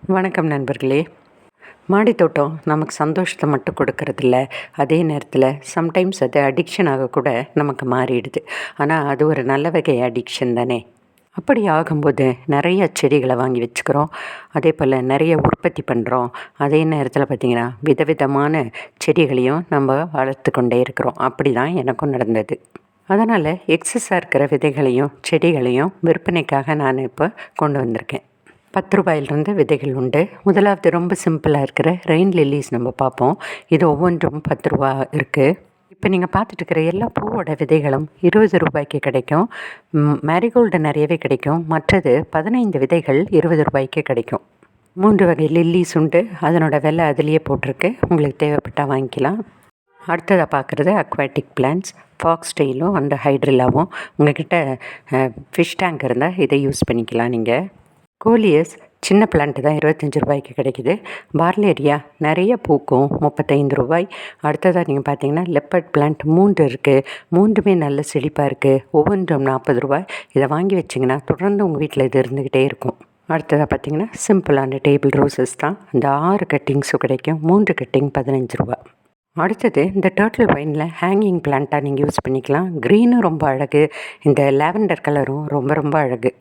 வணக்கம் நண்பர்களே. மாடி தோட்டம் நமக்கு சந்தோஷத்தை மட்டும் கொடுக்கறதில்ல, அதே நேரத்தில் சம்டைம்ஸ் அது அடிக்ஷனாக கூட நமக்கு மாறிடுது. ஆனால் அது ஒரு நல்ல வகை அடிக்ஷன் தானே. அப்படி ஆகும்போது நிறைய செடிகளை வாங்கி வச்சுக்கிறோம், அதே போல் நிறைய உற்பத்தி பண்ணுறோம். அதே நேரத்தில் பார்த்திங்கன்னா விதவிதமான செடிகளையும் நம்ம வளர்த்து கொண்டே இருக்கிறோம். அப்படி தான் எனக்கும் நடந்தது. அதனால் எக்ஸஸாக இருக்கிற விதைகளையும் செடிகளையும் விற்பனைக்காக நான் இப்போ கொண்டு வந்திருக்கேன். 10 ரூபாயிலிருந்து விதைகள் உண்டு. முதலாவது ரொம்ப சிம்பிளாக இருக்கிற ரெயின் லில்லிஸ் நம்ம பார்ப்போம். இது ஒவ்வொன்றும் 10 ரூபா இருக்குது. இப்போ நீங்கள் பார்த்துட்டு இருக்கிற எல்லா பூவோட விதைகளும் 20 ரூபாய்க்கு கிடைக்கும். மேரிகோல்டு நிறையவே கிடைக்கும். மற்றது 15 விதைகள் 20 ரூபாய்க்கு கிடைக்கும். 3 வகை லில்லிஸ் உண்டு. அதனோட விலை அதிலேயே போட்டிருக்கு, உங்களுக்கு தேவைப்பட்டால் வாங்கிக்கலாம். அடுத்ததாக பார்க்குறது அக்வாட்டிக் பிளான்ட்ஸ், ஃபாக்ஸ் டெயிலும் அந்த ஹைட்ரில்லாவும். உங்கள்கிட்ட ஃபிஷ் டேங்க் இருந்தால் இதை யூஸ் பண்ணிக்கலாம். நீங்கள் கோலியஸ் சின்ன பிளான்ட்டு தான் 25 ரூபாய்க்கு கிடைக்கிது. பார்லேரியா நிறைய பூக்கும், 35 ரூபாய். அடுத்ததாக நீங்கள் பார்த்தீங்கன்னா லெப்பர்ட் பிளான்ட் 3 இருக்குது. 3மே நல்ல செழிப்பாக இருக்குது. ஒவ்வொன்றும் 40 ரூபாய். இதை வாங்கி வச்சிங்கன்னா தொடர்ந்து உங்கள் வீட்டில் இது இருந்துக்கிட்டே இருக்கும். அடுத்ததாக பார்த்தீங்கன்னா சிம்பிளான டேபிள் ரோசஸ் தான். இந்த 6 கட்டிங்ஸும் கிடைக்கும். 3 கட்டிங் 15 ரூபா. அடுத்தது இந்த டர்ட்டில் வைனில் ஹேங்கிங் பிளான்ட்டாக நீங்கள் யூஸ் பண்ணிக்கலாம். க்ரீனும் ரொம்ப அழகு, இந்த லாவெண்டர் கலரும் ரொம்ப ரொம்ப அழகு.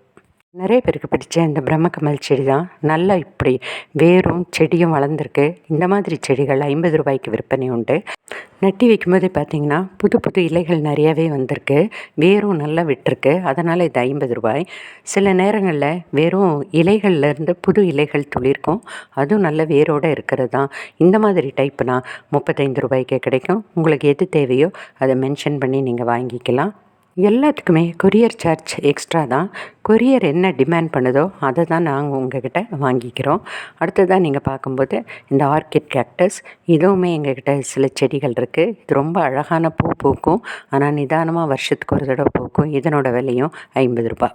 நிறைய பேருக்கு பிடிச்ச இந்த பிரம்மகமல் செடி தான். நல்லா இப்படி வேரும் செடியும் வளர்ந்துருக்கு. இந்த மாதிரி செடிகள் 50 ரூபாய்க்கு விற்பனை உண்டு. நட்டி வைக்கும்போது பார்த்திங்கன்னா புது புது இலைகள் நிறையாவே வந்திருக்கு, வேரும் நல்லா விட்டுருக்கு. அதனால் இது 50 ரூபாய். சில நேரங்களில் வெறும் இலைகள்லேருந்து புது இலைகள் துளிர்க்கும், அதுவும் நல்ல வேரோடு இருக்கிறது தான். இந்த மாதிரி டைப்புனா 35 ரூபாய்க்கு கிடைக்கும். உங்களுக்கு எது தேவையோ அதை மென்ஷன் பண்ணி நீங்கள் வாங்கிக்கலாம். எல்லாத்துக்குமே கொரியர் சார்ஜ் எக்ஸ்ட்ரா தான். கொரியர் என்ன டிமாண்ட் பண்ணுதோ அதை தான் நாங்கள் உங்கள்கிட்ட வாங்கிக்கிறோம். அடுத்ததாக நீங்கள் பார்க்கும்போது இந்த ஆர்கிட் கேக்டஸ், இதுவுமே எங்கள்கிட்ட சில செடிகள் இருக்குது. இது ரொம்ப அழகான பூ பூக்கும், ஆனால் நிதானமாக வருஷத்துக்கு ஒரு தடவை பூக்கும். இதனோட விலையும் 50 ரூபா.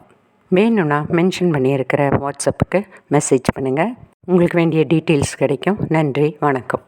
வேணும்னா மென்ஷன் பண்ணியிருக்கிற வாட்ஸ்அப்புக்கு மெசேஜ் பண்ணுங்கள், உங்களுக்கு வேண்டிய டீட்டெயில்ஸ் கிடைக்கும். நன்றி, வணக்கம்.